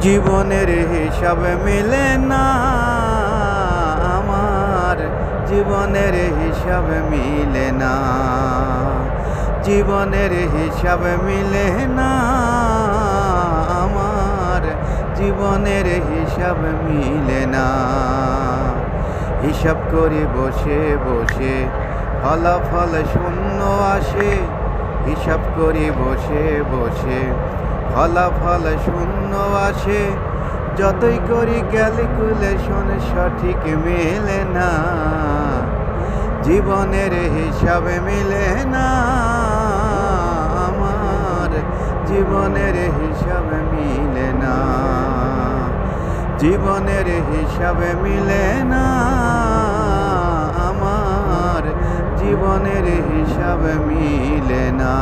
জীবনের হিসাব মিলে না আমার, জীবনের হিসাব মিলে না, জীবনের হিসাব মিলে না আমার, জীবনের হিসাব মিলে না। হিসাব করি বসে বসে ফলাফল শূন্য আসে, হিসাব করি বসে বসে ফলাফল শূন্য আসে। যতই করি ক্যালকুলেশন সঠিক মেলে না, জীবনের হিসাব মিলে না আমার, জীবনের হিসাব মিলে না, জীবনের হিসাব মিলে না আমার, জীবনের হিসাব মিলে না।